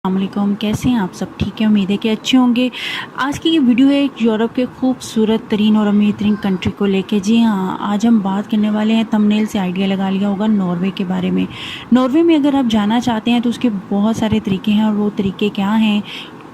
अस्सलामुअलैकुम, कैसे हैं आप सब? ठीक है, उम्मीद है कि अच्छे होंगे। आज की ये वीडियो है एक यूरोप के खूबसूरत तरीन और अमीर तरीन कंट्री को लेके। जी हाँ, आज हम बात करने वाले हैं, थंबनेल से आइडिया लगा लिया होगा, नॉर्वे के बारे में। नॉर्वे में अगर आप जाना चाहते हैं तो उसके बहुत सारे तरीके हैं, और वो तरीके क्या हैं,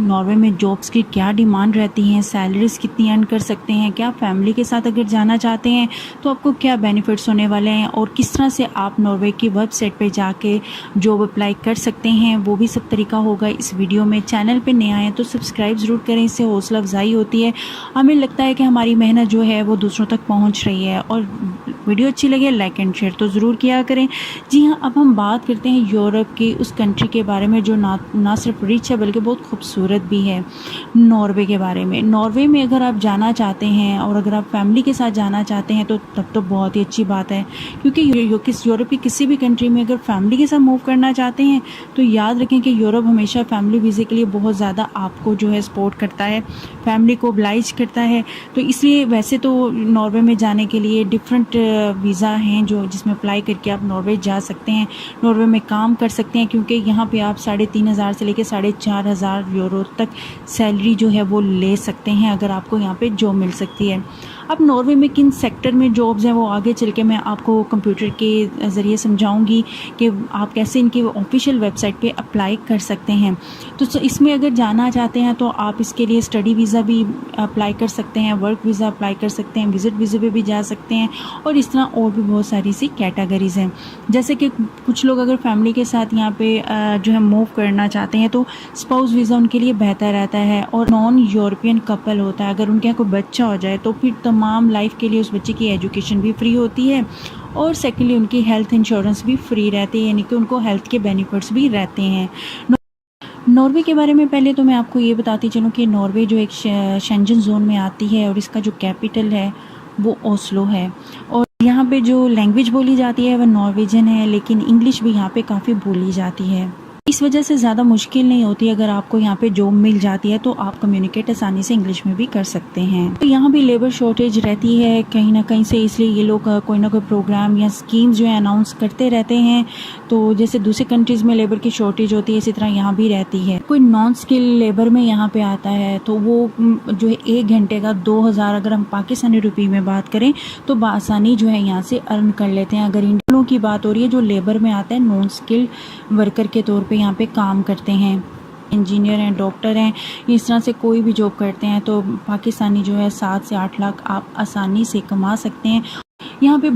नॉर्वे में जॉब्स की क्या डिमांड रहती हैं, सैलरीज कितनी अर्न कर सकते हैं, क्या फैमिली के साथ अगर जाना चाहते हैं तो आपको क्या बेनिफिट्स होने वाले हैं, और किस तरह से आप नॉर्वे की वेबसाइट पे जाके जॉब अप्लाई कर सकते हैं, वो भी सब तरीका होगा इस वीडियो में। चैनल पे नए आए तो सब्सक्राइब ज़रूर करें, इससे हौसला अफजाई होती है। हमें लगता है कि हमारी मेहनत जो है वो दूसरों तक पहुँच रही है, और वीडियो अच्छी लगे लाइक एंड शेयर तो ज़रूर किया करें। जी हाँ, अब हम बात करते हैं यूरोप की उस कंट्री के बारे में जो ना सिर्फ रिच है बल्कि बहुत खूबसूरत भी है, नॉर्वे के बारे में। नॉर्वे में अगर आप जाना चाहते हैं और अगर आप फैमिली के साथ जाना चाहते हैं तो तब तो बहुत ही अच्छी बात है, क्योंकि यूरोप की किसी भी कंट्री में अगर फैमिली के साथ मूव करना चाहते हैं तो याद रखें कि यूरोप हमेशा फैमिली वीज़े के लिए बहुत ज़्यादा आपको जो है सपोर्ट करता है, फैमिली को oblige करता है। तो इसलिए वैसे तो नॉर्वे में जाने के लिए डिफरेंट वीज़ा हैं जो जिसमें अप्लाई करके आप नॉर्वे जा सकते हैं, नॉर्वे में काम कर सकते हैं, क्योंकि यहाँ पे आप 3,500 से लेकर 4,500 यूरो तक सैलरी जो है वो ले सकते हैं अगर आपको यहाँ पे जॉब मिल सकती है। अब नॉर्वे में किन सेक्टर में जॉब्स हैं वो आगे चल के मैं आपको कंप्यूटर के ज़रिए समझाऊंगी कि आप कैसे इनकी ऑफिशियल वेबसाइट पे अप्लाई कर सकते हैं। तो इसमें अगर जाना चाहते हैं तो आप इसके लिए स्टडी वीज़ा भी अप्लाई कर सकते हैं, वर्क वीज़ा अप्लाई कर सकते हैं, विज़िट वीज़े पे भी जा सकते हैं, और इस तरह और भी बहुत सारी सी कैटेगरीज़ हैं। जैसे कि कुछ लोग अगर फैमिली के साथ यहाँ पे जो है मूव करना चाहते हैं तो स्पाउस वीज़ा उनके लिए बेहतर रहता है, और नॉन यूरोपियन कपल होता है, अगर उनके यहाँ कोई बच्चा हो जाए तो फिर तमाम लाइफ के लिए उस बच्चे की एजुकेशन भी फ्री होती है, और सेकेंडली उनकी हेल्थ इंश्योरेंस भी फ्री रहती है, यानी कि उनको हेल्थ के बेनिफिट्स भी रहते हैं। नॉर्वे के बारे में पहले तो मैं आपको ये बताती चलूँ कि नॉर्वे जो एक शेंजन जोन में आती है, और इसका जो कैपिटल है वो ओस्लो है, और यहाँ पे जो लैंग्वेज बोली जाती है वह नॉर्वेजन है, लेकिन इंग्लिश भी यहाँ पे काफ़ी बोली जाती है। इस वजह से ज़्यादा मुश्किल नहीं होती, अगर आपको यहाँ पे जॉब मिल जाती है तो आप कम्युनिकेट आसानी से इंग्लिश में भी कर सकते हैं। तो यहाँ भी लेबर शॉर्टेज रहती है कहीं ना कहीं से, इसलिए ये लोग कोई ना कोई प्रोग्राम या स्कीम्स जो है अनाउंस करते रहते हैं। तो जैसे दूसरी कंट्रीज़ में लेबर की शॉर्टेज होती है, इसी तरह यहाँ भी रहती है। कोई नॉन स्किल लेबर में यहाँ पे आता है तो वो जो है 1 घंटे का 2,000, अगर हम पाकिस्तानी रुपये में बात करें तो बआसानी जो है यहाँ से अर्न कर लेते हैं। अगर इंडियनों की बात हो रही है जो लेबर में आता है, नॉन स्किल वर्कर के तौर पे यहाँ पे काम करते हैं, इंजीनियर हैं, डॉक्टर हैं, इस तरह से कोई भी जॉब करते हैं, तो पाकिस्तानी जो है 7 से 8 लाख आप आसानी से कमा सकते हैं। यहाँ पे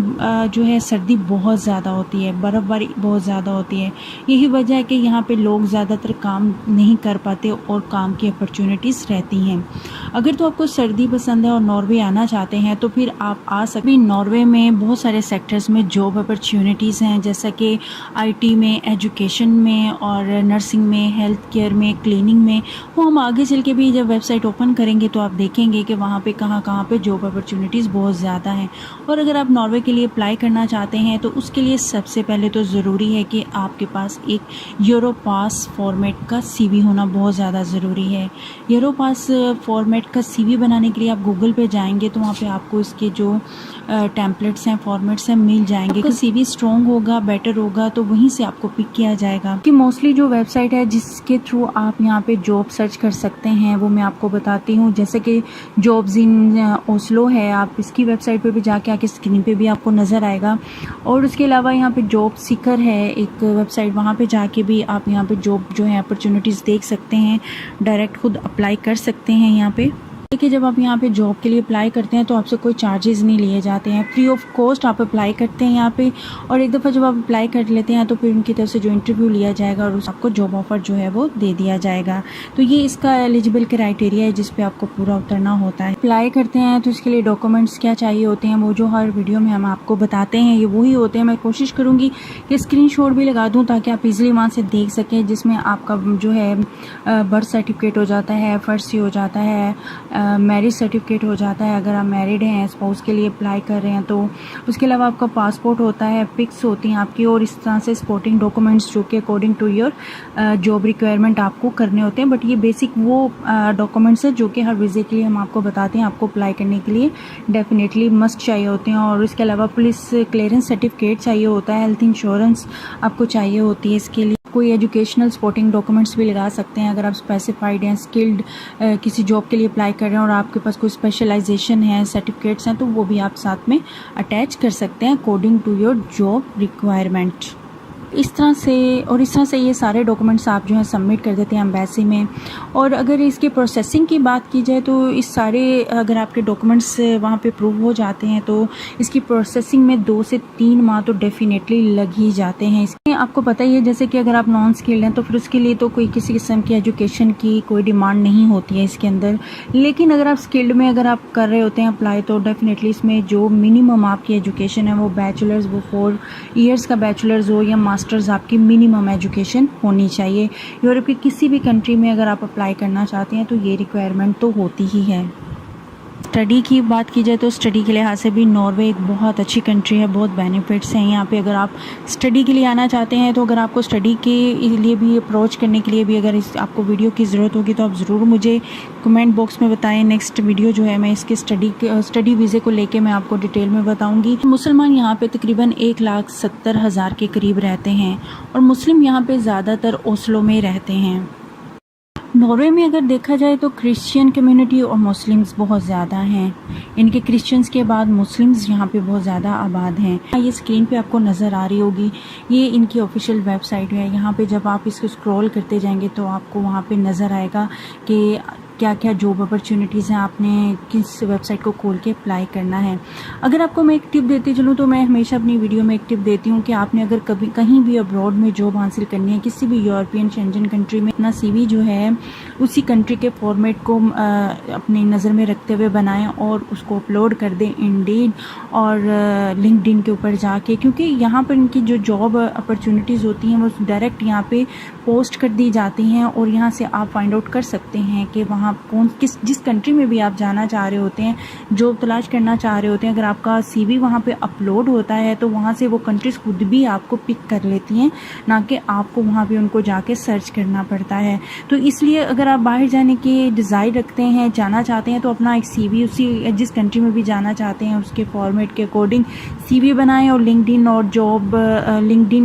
जो है सर्दी बहुत ज़्यादा होती है, बर्फ़बारी बहुत ज़्यादा होती है, यही वजह है कि यहाँ पे लोग ज़्यादातर काम नहीं कर पाते और काम की अपॉर्चुनिटीज़ रहती हैं। अगर तो आपको सर्दी पसंद है और नॉर्वे आना चाहते हैं तो फिर आप आ सकते हैं। नॉर्वे में बहुत सारे सेक्टर्स में जॉब अपॉर्चुनिटीज़ हैं, जैसा कि आईटी में, एजुकेशन में, और नर्सिंग में, हेल्थ केयर में, क्लीनिंग में। वो हम आगे चल के भी जब वेबसाइट ओपन करेंगे तो आप देखेंगे कि वहाँ पे कहाँ पे जॉब अपॉर्चुनिटीज़ बहुत ज़्यादा हैं। और अगर आप नॉर्वे के लिए अप्लाई करना चाहते हैं तो उसके लिए सबसे पहले तो ज़रूरी है कि आपके पास एक यूरोपास फॉर्मेट का सीवी होना बहुत ज़्यादा ज़रूरी है। यूरोपास फॉर्मेट का सीवी बनाने के लिए आप गूगल पे जाएंगे तो वहाँ पे आपको इसके जो टेम्पलेट्स हैं, फॉर्मेट्स हैं, मिल जाएंगे। कि सीवी स्ट्रॉन्ग होगा, बेटर होगा, तो वहीं से आपको पिक किया जाएगा। कि मोस्टली जो वेबसाइट है जिसके थ्रू आप यहाँ पे जॉब सर्च कर सकते हैं वो मैं आपको बताती हूँ। जैसे कि जॉब्स इन ओस्लो है, आप इसकी वेबसाइट पे भी जाके आके स्क्रीन पे भी आपको नज़र आएगा। और उसके अलावा यहाँ पे जॉब सीकर है एक वेबसाइट, वहाँ पे जाके भी आप यहाँ पे जॉब जो है अपॉर्चुनिटीज़ देख सकते हैं, डायरेक्ट खुद अप्लाई कर सकते हैं यहाँ पे। देखिए, जब आप यहाँ पे जॉब के लिए अप्लाई करते हैं तो आपसे कोई चार्जेस नहीं लिए जाते हैं, फ्री ऑफ कॉस्ट आप अप्लाई करते हैं यहाँ पे। और एक दफ़ा जब आप अप्लाई कर लेते हैं तो फिर उनकी तरफ से जो इंटरव्यू लिया जाएगा और आपको जॉब ऑफर जो है वो दे दिया जाएगा। तो ये इसका एलिजिबल क्राइटेरिया है जिस पे आपको पूरा उतरना होता है। अप्लाई करते हैं तो इसके लिए डॉक्यूमेंट्स क्या चाहिए होते हैं वो जो हर वीडियो में हम आपको बताते हैं, ये वही होते हैं। मैं कोशिश करूँगी कि स्क्रीनशॉट भी लगा दूँ ताकि आप इजीली वहाँ से देख सकें, जिसमें आपका जो है बर्थ सर्टिफिकेट हो जाता है, फर्स्ट हो जाता है, मैरिज सर्टिफिकेट हो जाता है अगर आप मैरिड हैं, स्पाउस के लिए अप्लाई कर रहे हैं तो। उसके अलावा आपका पासपोर्ट होता है, पिक्स होती हैं आपकी, और इस तरह से सपोर्टिंग डॉक्यूमेंट्स जो कि according to your job requirement आपको करने होते हैं। बट ये बेसिक वो डॉक्यूमेंट्स है जो कि हर वीज़े के लिए हम आपको बताते हैं, आपको अप्लाई करने के लिए डेफिनेटली मस्ट चाहिए होते हैं। और इसके अलावा पुलिस क्लियरेंस सर्टिफिकेट चाहिए होता है, हेल्थ इंश्योरेंस आपको चाहिए होती है इसके लिए। कोई एजुकेशनल सपोर्टिंग डॉक्यूमेंट्स भी लगा सकते हैं। अगर आप स्पेसिफाइड हैं, स्किल्ड किसी जॉब के लिए अप्लाई कर रहे हैं और आपके पास कोई स्पेशलाइजेशन है, सर्टिफिकेट्स हैं, तो वो भी आप साथ में अटैच कर सकते हैं according to your job requirement. इस तरह से ये सारे डॉक्यूमेंट्स आप जो है सबमिट कर देते हैं एम्बेसी में। और अगर इसके प्रोसेसिंग की बात की जाए तो इस सारे अगर आपके डॉक्यूमेंट्स वहाँ पे प्रूव हो जाते हैं तो इसकी प्रोसेसिंग में 2 से 3 माह तो डेफिनेटली लग ही जाते हैं। इसमें आपको पता ही है जैसे कि अगर आप नॉन स्किल्ड हैं तो फिर उसके लिए तो कोई किसी किस्म की एजुकेशन की कोई डिमांड नहीं होती है इसके अंदर। लेकिन अगर आप स्किल्ड में अगर आप कर रहे होते हैं अप्लाई तो डेफिनेटली इसमें जो मिनिमम आपकी एजुकेशन है वो बैचलर्स, वो 4 ईयर्स का बैचलर्स हो या मास्टर्स, आपकी मिनिमम एजुकेशन होनी चाहिए। यूरोप की किसी भी कंट्री में अगर आप अप्लाई करना चाहते हैं तो ये रिक्वायरमेंट तो होती ही है। स्टडी की बात की जाए तो स्टडी के लिहाज से भी नॉर्वे एक बहुत अच्छी कंट्री है, बहुत बेनिफिट्स हैं यहाँ पे। अगर आप स्टडी के लिए आना चाहते हैं तो अगर आपको स्टडी के लिए भी अप्रोच करने के लिए भी अगर आपको वीडियो की ज़रूरत होगी तो आप ज़रूर मुझे कमेंट बॉक्स में बताएं। नेक्स्ट वीडियो जो है मैं इसके स्टडी वीज़े को लेके मैं आपको डिटेल में बताऊँगी। मुसलमान यहाँ पर तकरीबन 1,70,000 के करीब रहते हैं और मुस्लिम यहाँ पर ज़्यादातर ओस्लो में रहते हैं। नॉर्वे में अगर देखा जाए तो क्रिश्चियन कम्युनिटी और मुस्लिम्स बहुत ज़्यादा हैं। इनके क्रिश्चियंस के बाद मुस्लिम्स यहाँ पे बहुत ज़्यादा आबाद हैं। ये स्क्रीन पे आपको नज़र आ रही होगी, ये इनकी ऑफिशियल वेबसाइट है। यहाँ पे जब आप इसको स्क्रॉल करते जाएंगे तो आपको वहाँ पे नज़र आएगा कि क्या क्या जॉब अपॉर्चुनिटीज़ हैं, आपने किस वेबसाइट को खोल के अप्लाई करना है। अगर आपको मैं एक टिप देती चलूँ तो मैं हमेशा अपनी वीडियो में एक टिप देती हूँ कि आपने अगर कभी कहीं भी अब्रॉड में जॉब हासिल करनी है, किसी भी यूरोपियन शेंजन कंट्री में, अपना CV जो है उसी कंट्री के फॉर्मेट को अपनी नज़र में रखते हुए बनाएं और उसको अपलोड कर दें इंडीड और लिंक्डइन के ऊपर जाके, क्योंकि यहाँ पर इनकी जो जॉब अपॉर्चुनिटीज़ होती हैं वो डायरेक्ट यहाँ पे पोस्ट कर दी जाती हैं और यहाँ से आप फाइंड आउट कर सकते हैं कि वहाँ जिस कंट्री में भी आप जाना चाह रहे होते हैं, जॉब तलाश करना चाह रहे होते हैं, अगर आपका CV वहाँ पे अपलोड होता है तो वहाँ से वो कंट्रीज खुद भी आपको पिक कर लेती हैं, ना कि आपको वहाँ पे उनको जाके सर्च करना पड़ता है। तो इसलिए अगर आप बाहर जाने के डिज़ायर रखते हैं, जाना चाहते हैं, तो अपना एक CV उसी जिस कंट्री में भी जाना चाहते हैं उसके फॉर्मेट के अकॉर्डिंग CV बनाएं और लिंक्डइन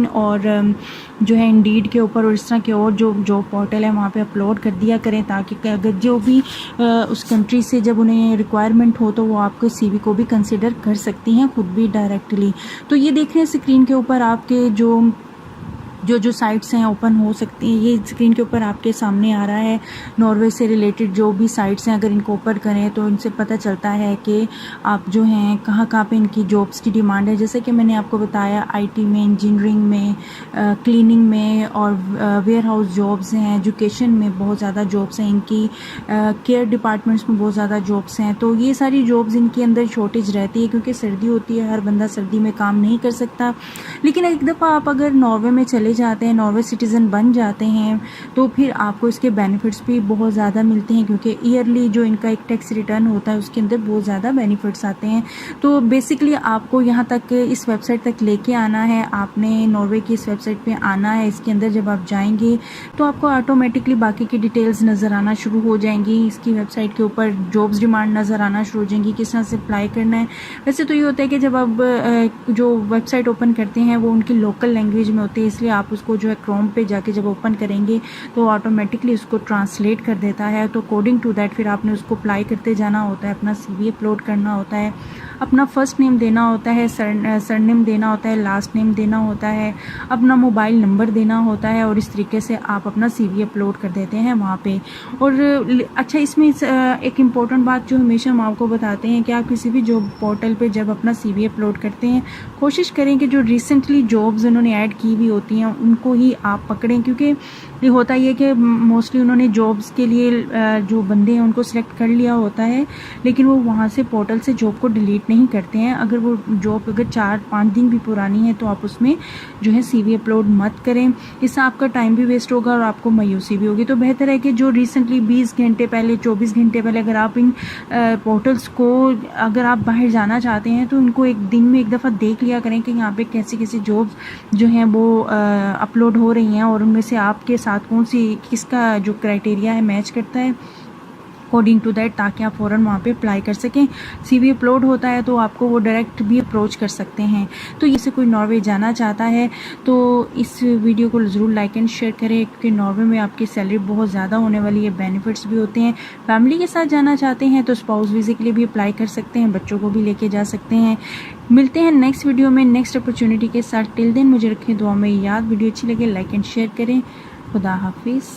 और जो है इंडीड के ऊपर और इस तरह के और जो जॉब पोर्टल है वहाँ पे अपलोड कर दिया करें, ताकि अगर जो भी उस कंट्री से जब उन्हें रिक्वायरमेंट हो तो वो आपके CV को भी कंसिडर कर सकती हैं खुद भी डायरेक्टली। तो ये देख रहे हैं स्क्रीन के ऊपर आपके जो साइट्स हैं ओपन हो सकती हैं। ये स्क्रीन के ऊपर आपके सामने आ रहा है नॉर्वे से रिलेटेड जो भी साइट्स हैं, अगर इनको ओपन करें तो इनसे पता चलता है कि आप जो हैं कहाँ पे इनकी जॉब्स की डिमांड है। जैसे कि मैंने आपको बताया IT में, इंजीनियरिंग में, क्लीनिंग में और वेयर हाउस जॉब्स हैं। एजुकेशन में बहुत ज़्यादा जॉब्स हैं इनकी, केयर डिपार्टमेंट्स में बहुत ज़्यादा जॉब्स हैं। तो ये सारी जॉब्स इनके अंदर शॉर्टेज रहती है क्योंकि सर्दी होती है, हर बंदा सर्दी में काम नहीं कर सकता। लेकिन एक दफ़ा आप अगर नॉर्वे में चले जाते हैं, नॉर्वे सिटीज़न बन जाते हैं, तो फिर आपको इसके बेनिफिट्स भी बहुत ज़्यादा मिलते हैं क्योंकि ईयरली जो इनका एक टैक्स रिटर्न होता है उसके अंदर बहुत ज़्यादा बेनिफिट्स आते हैं। तो बेसिकली आपको यहाँ तक इस वेबसाइट तक लेके आना है, आपने नॉर्वे की इस वेबसाइट पे आना है। इसके अंदर जब आप जाएंगे तो आपको ऑटोमेटिकली बाकी की डिटेल्स नज़र आना शुरू हो जाएंगी। इसकी वेबसाइट के ऊपर जॉब्स डिमांड नज़र आना शुरू हो जाएंगी, किस तरह से अप्लाई करना है। वैसे तो ये होता है कि जब आप जो वेबसाइट ओपन करते हैं वो उनकी लोकल लैंग्वेज में होती है, इसलिए आप उसको जो है क्रोम पे जाके जब ओपन करेंगे तो ऑटोमेटिकली उसको ट्रांसलेट कर देता है। तो अकॉर्डिंग टू दैट फिर आपने उसको अप्लाई करते जाना होता है, अपना CV अपलोड करना होता है, अपना फर्स्ट नेम देना होता है, सरनेम देना होता है, लास्ट नेम देना होता है, अपना मोबाइल नंबर देना होता है और इस तरीके से आप अपना CV अपलोड कर देते हैं वहाँ पे। और अच्छा, इसमें एक इम्पॉर्टेंट बात जो हमेशा हम आपको बताते हैं कि आप किसी भी जॉब पोर्टल पे जब अपना CV अपलोड करते हैं कोशिश करें कि जो रिसेंटली जॉब्स उन्होंने ऐड की हुई होती हैं उनको ही आप पकड़ें, क्योंकि ये होता ही है कि मोस्टली उन्होंने जॉब्स के लिए जो बंदे हैं उनको सिलेक्ट कर लिया होता है, लेकिन वो वहाँ से पोर्टल से जॉब को डिलीट नहीं करते हैं। अगर वो जॉब अगर 4-5 दिन भी पुरानी है तो आप उसमें जो है CV अपलोड मत करें, इससे आपका टाइम भी वेस्ट होगा और आपको मायूसी भी होगी। तो बेहतर है कि जो रिसेंटली 20 घंटे पहले, 24 घंटे पहले अगर आप इन पोर्टल्स को अगर आप बाहर जाना चाहते हैं तो इनको एक दिन में एक दफ़ा देख लिया करें कि यहाँ पे कैसी कैसी जॉब्स जो हैं वो अपलोड हो रही हैं और उनमें से आपके साथ किसका जो क्राइटेरिया है मैच करता है, अकॉर्डिंग टू दैट, ताकि आप फ़ौरन वहाँ पे अप्लाई कर सकें। CV अपलोड होता है तो आपको वो डायरेक्ट भी अप्रोच कर सकते हैं। तो इससे कोई नॉर्वे जाना चाहता है तो इस वीडियो को ज़रूर लाइक एंड शेयर करें, क्योंकि नॉर्वे में आपकी सैलरी बहुत ज़्यादा होने वाली है, बेनिफिट्स भी होते हैं। फैमिली के साथ जाना चाहते हैं तो स्पाउस वीज़े के लिए भी अप्लाई कर सकते हैं, बच्चों को भी लेके जा सकते हैं। मिलते हैं नेक्स्ट वीडियो में नेक्स्ट अपॉर्चुनिटी के साथ। टिल देन मुझे रखें दुआ में याद। वीडियो अच्छी लगे लाइक एंड शेयर करें। खुदा हाफिज़।